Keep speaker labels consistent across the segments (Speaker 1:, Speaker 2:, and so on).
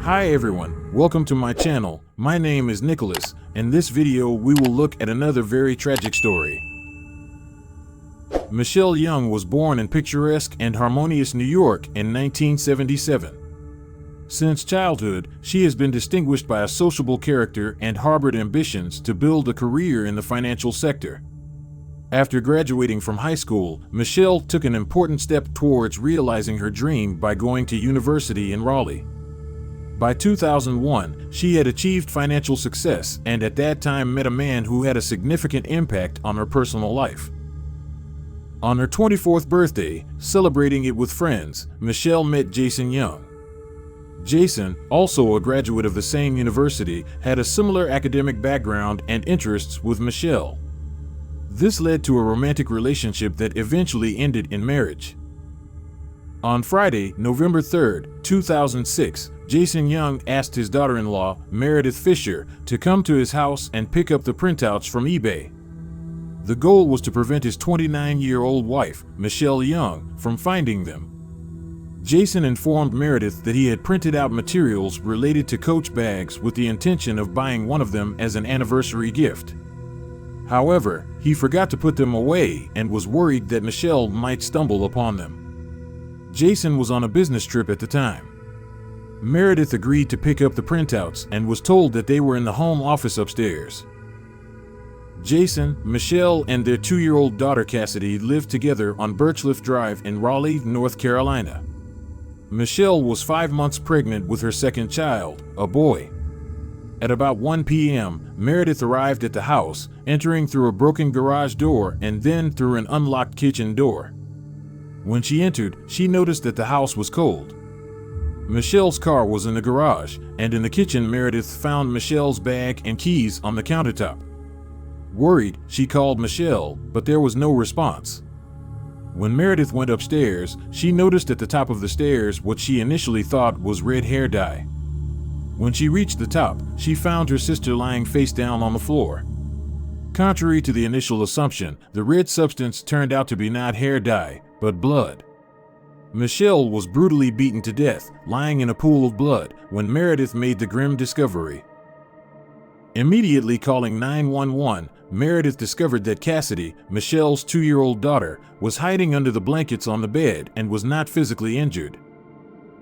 Speaker 1: Hi everyone, welcome to my channel. My name is Nicholas. In this video we will look at another very tragic story. Michelle Young was born in picturesque and harmonious New York in 1977. Since childhood, she has been distinguished by a sociable character and harbored ambitions to build a career in the financial sector. After graduating from high school, Michelle took an important step towards realizing her dream by going to university in Raleigh. By 2001, she had achieved financial success and at that time met a man who had a significant impact on her personal life. On her 24th birthday, celebrating it with friends, Michelle met Jason Young. Jason, also a graduate of the same university, had a similar academic background and interests with Michelle. This led to a romantic relationship that eventually ended in marriage. On Friday, November 3, 2006, Jason Young asked his daughter-in-law, Meredith Fisher, to come to his house and pick up the printouts from eBay. The goal was to prevent his 29-year-old wife, Michelle Young, from finding them. Jason informed Meredith that he had printed out materials related to Coach bags with the intention of buying one of them as an anniversary gift. However, he forgot to put them away and was worried that Michelle might stumble upon them. Jason was on a business trip at the time. Meredith agreed to pick up the printouts and was told that they were in the home office upstairs. Jason, Michelle, and their 2-year-old daughter Cassidy lived together on Birchliff Drive in Raleigh, North Carolina. Michelle was 5 months pregnant with her second child, a boy. At about 1 p.m., Meredith arrived at the house, entering through a broken garage door and then through an unlocked kitchen door. When she entered, she noticed that the house was cold. Michelle's car was in the garage, and in the kitchen Meredith found Michelle's bag and keys on the countertop. Worried, she called Michelle, but there was no response. When Meredith went upstairs, she noticed at the top of the stairs what she initially thought was red hair dye. When she reached the top, she found her sister lying face down on the floor. Contrary to the initial assumption, the red substance turned out to be not hair dye, but blood. Michelle was brutally beaten to death, lying in a pool of blood, when Meredith made the grim discovery. Immediately calling 911, Meredith discovered that Cassidy, Michelle's 2-year-old daughter, was hiding under the blankets on the bed and was not physically injured.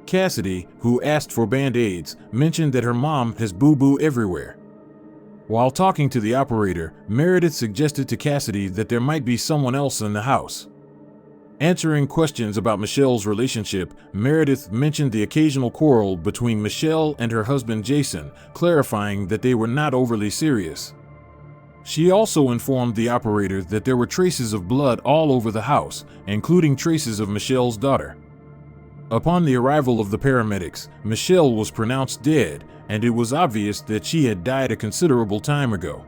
Speaker 1: Cassidy, who asked for band-aids, mentioned that her mom has boo-boo everywhere. While talking to the operator, Meredith suggested to Cassidy that there might be someone else in the house. Answering questions about Michelle's relationship, Meredith mentioned the occasional quarrel between Michelle and her husband Jason, clarifying that they were not overly serious. She also informed the operator that there were traces of blood all over the house, including traces of Michelle's daughter. Upon the arrival of the paramedics, Michelle was pronounced dead, and it was obvious that she had died a considerable time ago.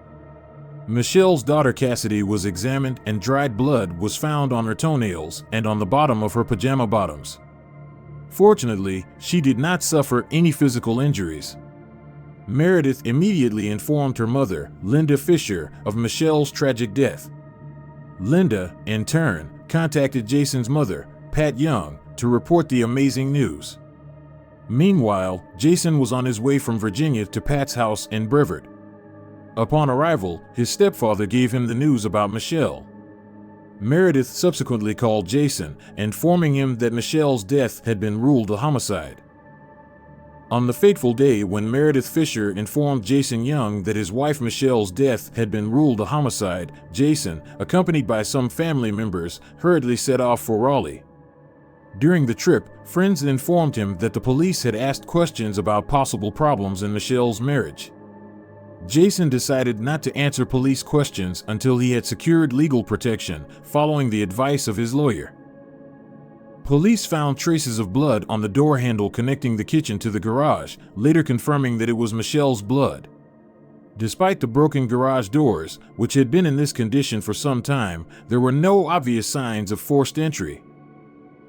Speaker 1: Michelle's daughter Cassidy was examined and dried blood was found on her toenails and on the bottom of her pajama bottoms. Fortunately, she did not suffer any physical injuries. Meredith immediately informed her mother, Linda Fisher, of Michelle's tragic death. Linda, in turn, contacted Jason's mother, Pat Young, to report the amazing news. Meanwhile, Jason was on his way from Virginia to Pat's house in Brevard. Upon arrival, his stepfather gave him the news about Michelle. Meredith subsequently called Jason, informing him that Michelle's death had been ruled a homicide. On the fateful day when Meredith Fisher informed Jason Young that his wife Michelle's death had been ruled a homicide, Jason, accompanied by some family members, hurriedly set off for Raleigh. During the trip, friends informed him that the police had asked questions about possible problems in Michelle's marriage. Jason decided not to answer police questions until he had secured legal protection, following the advice of his lawyer. Police found traces of blood on the door handle connecting the kitchen to the garage, later confirming that it was Michelle's blood. Despite the broken garage doors, which had been in this condition for some time, there were no obvious signs of forced entry.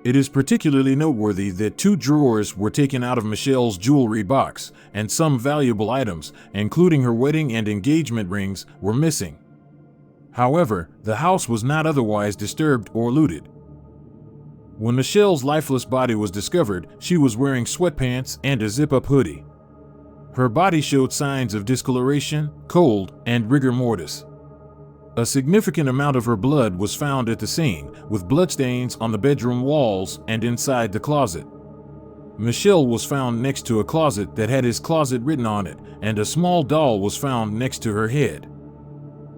Speaker 1: It is particularly noteworthy that 2 drawers were taken out of Michelle's jewelry box, and some valuable items, including her wedding and engagement rings, were missing. However, the house was not otherwise disturbed or looted. When Michelle's lifeless body was discovered, she was wearing sweatpants and a zip-up hoodie. Her body showed signs of discoloration, cold, and rigor mortis. A significant amount of her blood was found at the scene, with bloodstains on the bedroom walls and inside the closet. Michelle was found next to a closet that had his closet written on it, and a small doll was found next to her head.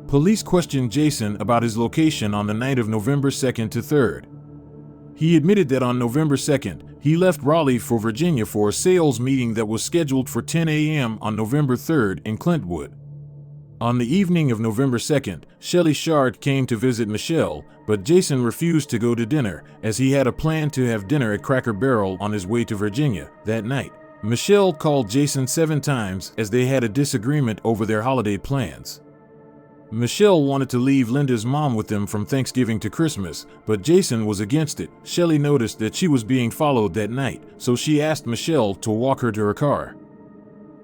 Speaker 1: Police questioned Jason about his location on the night of November 2nd to 3rd. He admitted that on November 2nd, he left Raleigh for Virginia for a sales meeting that was scheduled for 10 a.m. on November 3rd in Clintwood. On the evening of November 2nd, Shelley Shard came to visit Michelle, but Jason refused to go to dinner, as he had a plan to have dinner at Cracker Barrel on his way to Virginia that night. Michelle called Jason 7 times as they had a disagreement over their holiday plans. Michelle wanted to leave Linda's mom with them from Thanksgiving to Christmas, but Jason was against it. Shelley noticed that she was being followed that night, so she asked Michelle to walk her to her car.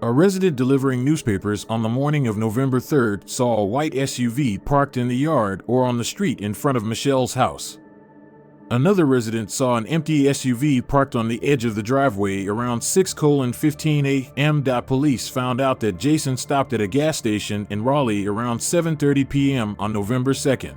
Speaker 1: A resident delivering newspapers on the morning of November 3rd saw a white SUV parked in the yard or on the street in front of Michelle's house. Another resident saw an empty SUV parked on the edge of the driveway around 6:15 a.m. Police found out that Jason stopped at a gas station in Raleigh around 7:30 p.m. on November 2nd.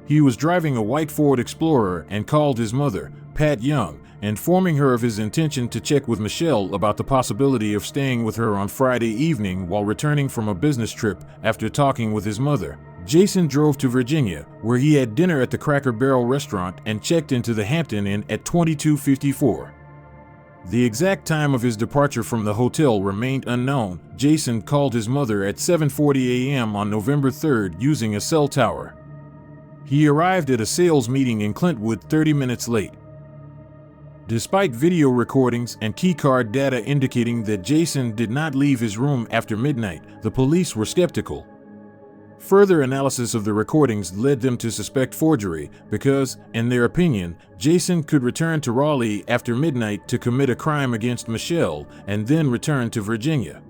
Speaker 1: He was driving a white Ford Explorer and called his mother, Pat Young, informing her of his intention to check with Michelle about the possibility of staying with her on Friday evening while returning from a business trip. After talking with his mother, Jason drove to Virginia, where he had dinner at the Cracker Barrel restaurant and checked into the Hampton Inn at 22:54. The exact time of his departure from the hotel remained unknown. Jason called his mother at 7:40 a.m. on November 3rd using a cell tower. He arrived at a sales meeting in Clintwood 30 minutes late. Despite video recordings and keycard data indicating that Jason did not leave his room after midnight, the police were skeptical. Further analysis of the recordings led them to suspect forgery because, in their opinion, Jason could return to Raleigh after midnight to commit a crime against Michelle and then return to Virginia.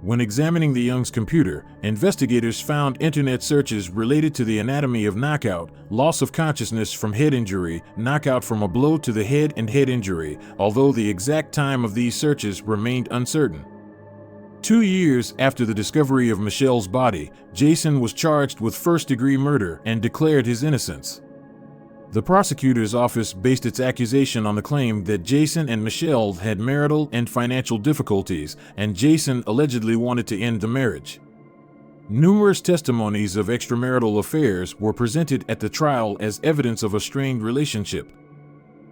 Speaker 1: When examining the Young's computer, investigators found internet searches related to the anatomy of knockout, loss of consciousness from head injury, knockout from a blow to the head, and head injury, although the exact time of these searches remained uncertain. 2 years after the discovery of Michelle's body, Jason was charged with first-degree murder and declared his innocence. The prosecutor's office based its accusation on the claim that Jason and Michelle had marital and financial difficulties, and Jason allegedly wanted to end the marriage. Numerous testimonies of extramarital affairs were presented at the trial as evidence of a strained relationship.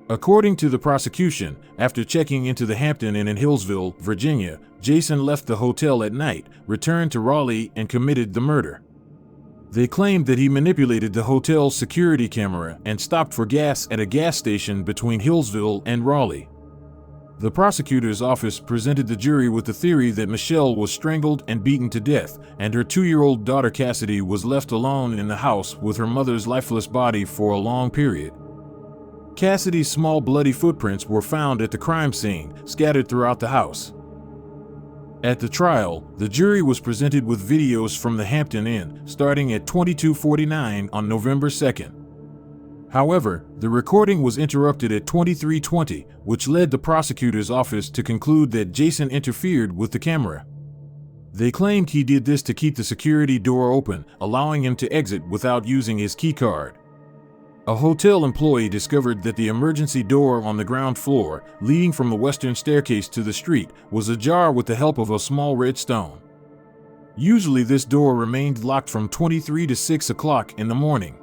Speaker 1: According to the prosecution, after checking into the Hampton Inn in Hillsville, Virginia, Jason left the hotel at night, returned to Raleigh, and committed the murder. They claimed that he manipulated the hotel's security camera and stopped for gas at a gas station between Hillsville and Raleigh. The prosecutor's office presented the jury with the theory that Michelle was strangled and beaten to death, and her 2-year-old daughter Cassidy was left alone in the house with her mother's lifeless body for a long period. Cassidy's small bloody footprints were found at the crime scene, scattered throughout the house. At the trial, the jury was presented with videos from the Hampton Inn, starting at 22:49 on November 2nd. However, the recording was interrupted at 23:20, which led the prosecutor's office to conclude that Jason interfered with the camera. They claimed he did this to keep the security door open, allowing him to exit without using his keycard. A hotel employee discovered that the emergency door on the ground floor, leading from the western staircase to the street, was ajar with the help of a small red stone. Usually this door remained locked from 23 to 6 o'clock in the morning.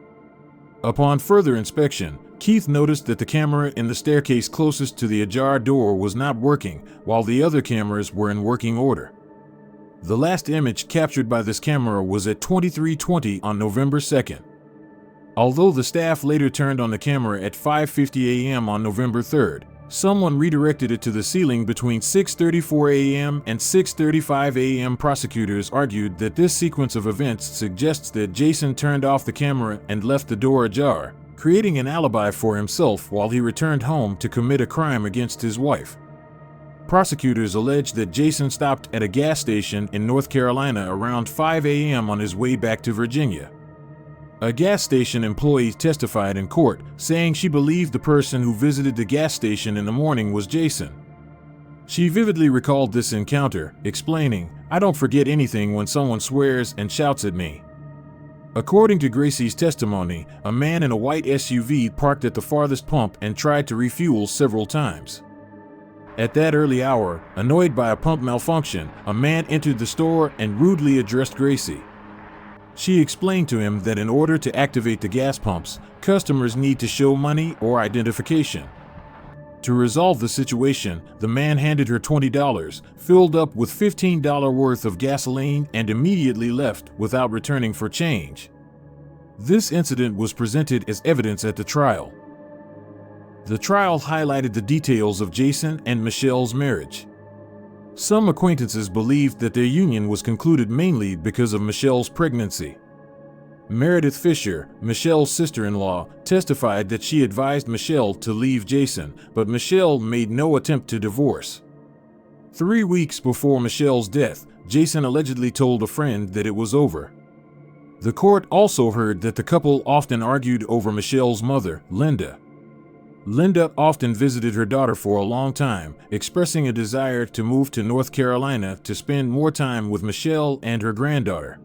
Speaker 1: Upon further inspection, Keith noticed that the camera in the staircase closest to the ajar door was not working, while the other cameras were in working order. The last image captured by this camera was at 23:20 on November 2nd. Although the staff later turned on the camera at 5:50 a.m. on November 3rd, someone redirected it to the ceiling between 6:34 a.m. and 6:35 a.m. Prosecutors argued that this sequence of events suggests that Jason turned off the camera and left the door ajar, creating an alibi for himself while he returned home to commit a crime against his wife. Prosecutors alleged that Jason stopped at a gas station in North Carolina around 5 a.m. on his way back to Virginia. A gas station employee testified in court, saying she believed the person who visited the gas station in the morning was Jason. She vividly recalled this encounter, explaining, "I don't forget anything when someone swears and shouts at me." According to Gracie's testimony, a man in a white SUV parked at the farthest pump and tried to refuel several times. At that early hour, annoyed by a pump malfunction, a man entered the store and rudely addressed Gracie. She explained to him that in order to activate the gas pumps, customers need to show money or identification. To resolve the situation, the man handed her $20, filled up with $15 worth of gasoline, and immediately left without returning for change. This incident was presented as evidence at the trial. The trial highlighted the details of Jason and Michelle's marriage. Some acquaintances believed that their union was concluded mainly because of Michelle's pregnancy. Meredith Fisher, Michelle's sister-in-law, testified that she advised Michelle to leave Jason, but Michelle made no attempt to divorce. 3 weeks before Michelle's death, Jason allegedly told a friend that it was over. The court also heard that the couple often argued over Michelle's mother, Linda. Linda often visited her daughter for a long time, expressing a desire to move to North Carolina to spend more time with Michelle and her granddaughter.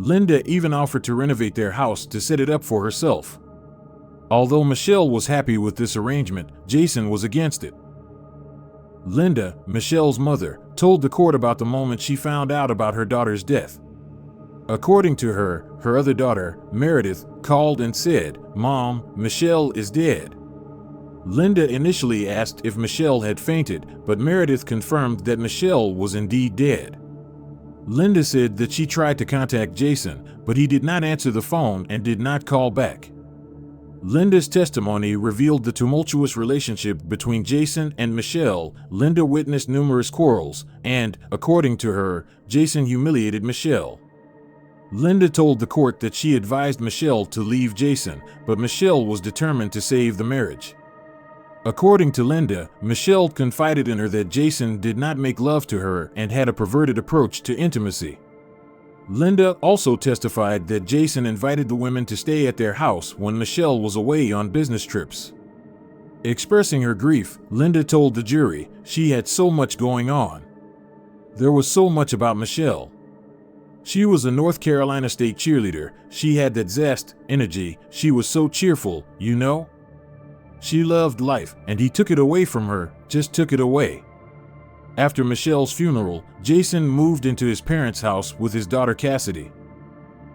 Speaker 1: Linda even offered to renovate their house to set it up for herself. Although Michelle was happy with this arrangement, Jason was against it. Linda, Michelle's mother, told the court about the moment she found out about her daughter's death. According to her, her other daughter, Meredith, called and said, "Mom, Michelle is dead." Linda initially asked if Michelle had fainted, but Meredith confirmed that Michelle was indeed dead. Linda said that she tried to contact Jason, but he did not answer the phone and did not call back. Linda's testimony revealed the tumultuous relationship between Jason and Michelle. Linda witnessed numerous quarrels, and, according to her, Jason humiliated Michelle. Linda told the court that she advised Michelle to leave Jason, but Michelle was determined to save the marriage. According to Linda, Michelle confided in her that Jason did not make love to her and had a perverted approach to intimacy. Linda also testified that Jason invited the women to stay at their house when Michelle was away on business trips. Expressing her grief, Linda told the jury she had so much going on. There was so much about Michelle. She was a North Carolina State cheerleader. She had that zest, energy. She was so cheerful, you know? She loved life, and he took it away from her, just took it away. After Michelle's funeral, Jason moved into his parents' house with his daughter Cassidy.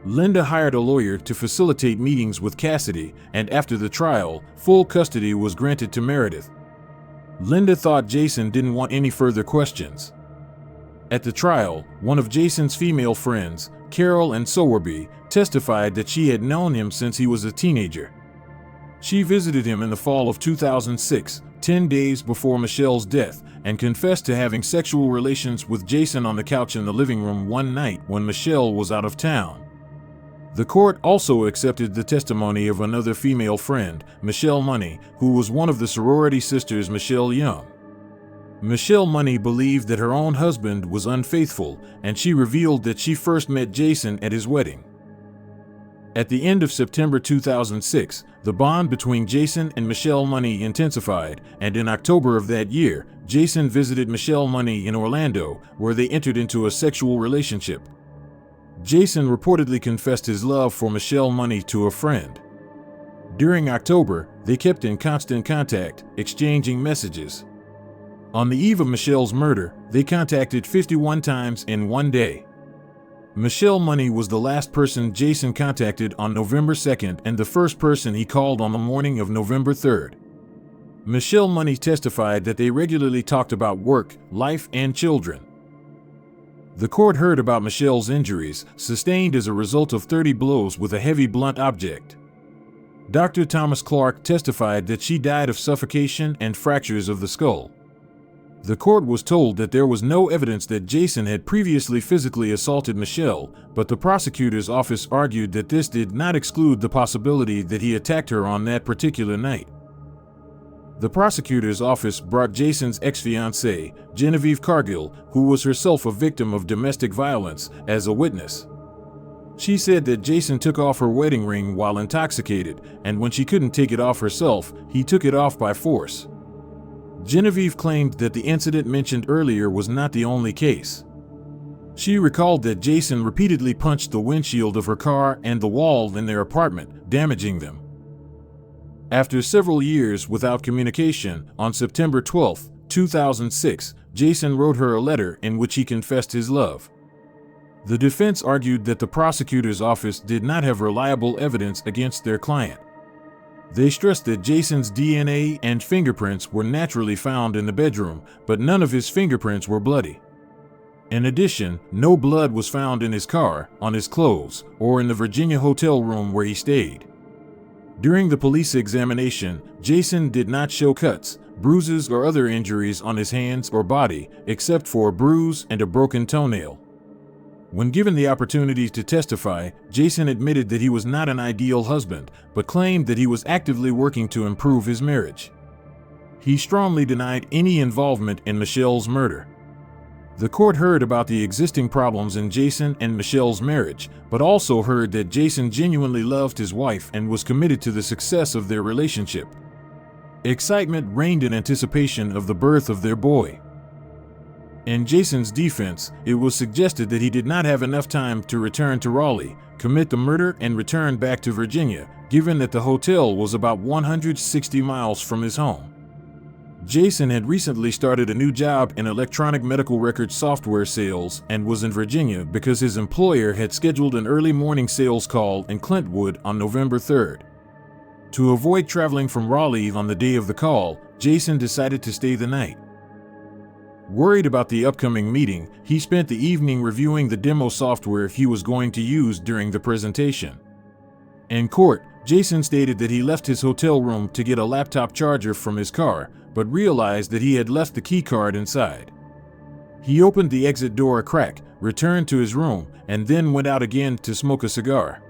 Speaker 1: Linda hired a lawyer to facilitate meetings with Cassidy, and after the trial, full custody was granted to Meredith. Linda thought Jason didn't want any further questions. At the trial, one of Jason's female friends, Carol Ann Sowerby, testified that she had known him since he was a teenager. She visited him in the fall of 2006, 10 days before Michelle's death, and confessed to having sexual relations with Jason on the couch in the living room one night when Michelle was out of town. The court also accepted the testimony of another female friend, Michelle Money, who was one of the sorority sisters Michelle Young. Michelle Money believed that her own husband was unfaithful, and she revealed that she first met Jason at his wedding. At the end of September 2006, the bond between Jason and Michelle Money intensified, and in October of that year, Jason visited Michelle Money in Orlando, where they entered into a sexual relationship. Jason reportedly confessed his love for Michelle Money to a friend. During October, they kept in constant contact, exchanging messages. On the eve of Michelle's murder, they contacted 51 times in one day. Michelle Money was the last person Jason contacted on November 2nd and the first person he called on the morning of November 3rd. Michelle Money testified that they regularly talked about work, life, and children. The court heard about Michelle's injuries, sustained as a result of 30 blows with a heavy blunt object. Dr. Thomas Clark testified that she died of suffocation and fractures of the skull. The court was told that there was no evidence that Jason had previously physically assaulted Michelle, but the prosecutor's office argued that this did not exclude the possibility that he attacked her on that particular night. The prosecutor's office brought Jason's ex-fiancée, Genevieve Cargill, who was herself a victim of domestic violence, as a witness. She said that Jason took off her wedding ring while intoxicated, and when she couldn't take it off herself, he took it off by force. Genevieve claimed that the incident mentioned earlier was not the only case. She recalled that Jason repeatedly punched the windshield of her car and the wall in their apartment, damaging them. After several years without communication, on September 12, 2006, Jason wrote her a letter in which he confessed his love. The defense argued that the prosecutor's office did not have reliable evidence against their client. They stressed that Jason's DNA and fingerprints were naturally found in the bedroom, but none of his fingerprints were bloody. In addition, no blood was found in his car, on his clothes, or in the Virginia hotel room where he stayed. During the police examination, Jason did not show cuts, bruises, or other injuries on his hands or body, except for a bruise and a broken toenail. When given the opportunity to testify, Jason admitted that he was not an ideal husband, but claimed that he was actively working to improve his marriage. He strongly denied any involvement in Michelle's murder. The court heard about the existing problems in Jason and Michelle's marriage, but also heard that Jason genuinely loved his wife and was committed to the success of their relationship. Excitement reigned in anticipation of the birth of their boy. In Jason's defense, it was suggested that he did not have enough time to return to Raleigh, commit the murder, and return back to Virginia, given that the hotel was about 160 miles from his home. Jason had recently started a new job in electronic medical record software sales and was in Virginia because his employer had scheduled an early morning sales call in Clintwood on November 3rd. To avoid traveling from Raleigh on the day of the call, Jason decided to stay the night. Worried about the upcoming meeting, he spent the evening reviewing the demo software he was going to use during the presentation. In court, Jason stated that he left his hotel room to get a laptop charger from his car, but realized that he had left the key card inside. He opened the exit door a crack, returned to his room, and then went out again to smoke a cigar.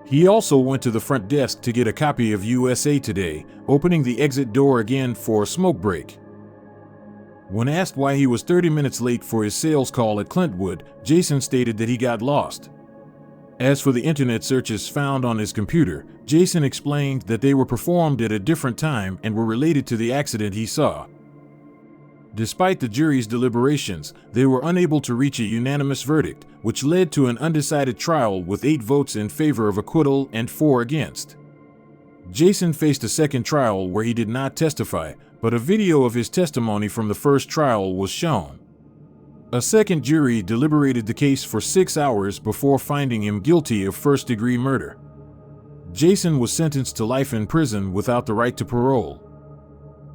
Speaker 1: He also went to the front desk to get a copy of USA Today, opening the exit door again for a smoke break. When asked why he was 30 minutes late for his sales call at Clintwood, Jason stated that he got lost. As for the internet searches found on his computer, Jason explained that they were performed at a different time and were related to the accident he saw. Despite the jury's deliberations, they were unable to reach a unanimous verdict, which led to an undecided trial with 8 votes in favor of acquittal and 4 against. Jason faced a second trial where he did not testify, but a video of his testimony from the first trial was shown. A second jury deliberated the case for 6 hours before finding him guilty of first-degree murder. Jason was sentenced to life in prison without the right to parole.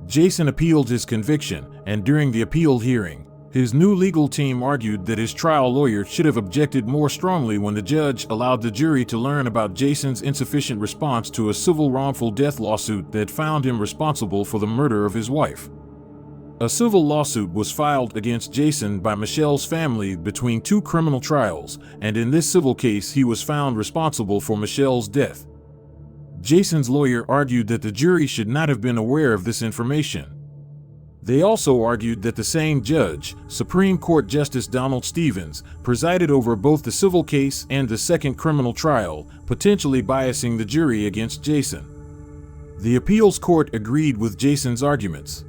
Speaker 1: Jason appealed his conviction, and during the appeal hearing, his new legal team argued that his trial lawyer should have objected more strongly when the judge allowed the jury to learn about Jason's insufficient response to a civil wrongful death lawsuit that found him responsible for the murder of his wife. A civil lawsuit was filed against Jason by Michelle's family between 2 criminal trials, and in this civil case he was found responsible for Michelle's death. Jason's lawyer argued that the jury should not have been aware of this information. They also argued that the same judge, Supreme Court Justice Donald Stevens, presided over both the civil case and the second criminal trial, potentially biasing the jury against Jason. The appeals court agreed with Jason's arguments.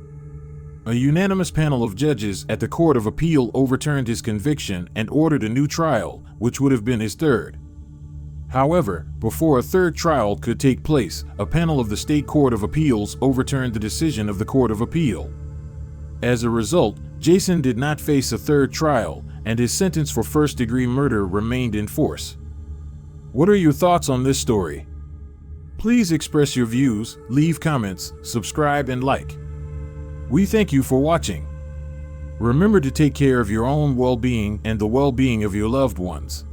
Speaker 1: A unanimous panel of judges at the Court of Appeal overturned his conviction and ordered a new trial, which would have been his third. However, before a third trial could take place, a panel of the State Court of Appeals overturned the decision of the Court of Appeal. As a result, Jason did not face a third trial, and his sentence for first-degree murder remained in force. What are your thoughts on this story? Please express your views, leave comments, subscribe, and like. We thank you for watching. Remember to take care of your own well-being and the well-being of your loved ones.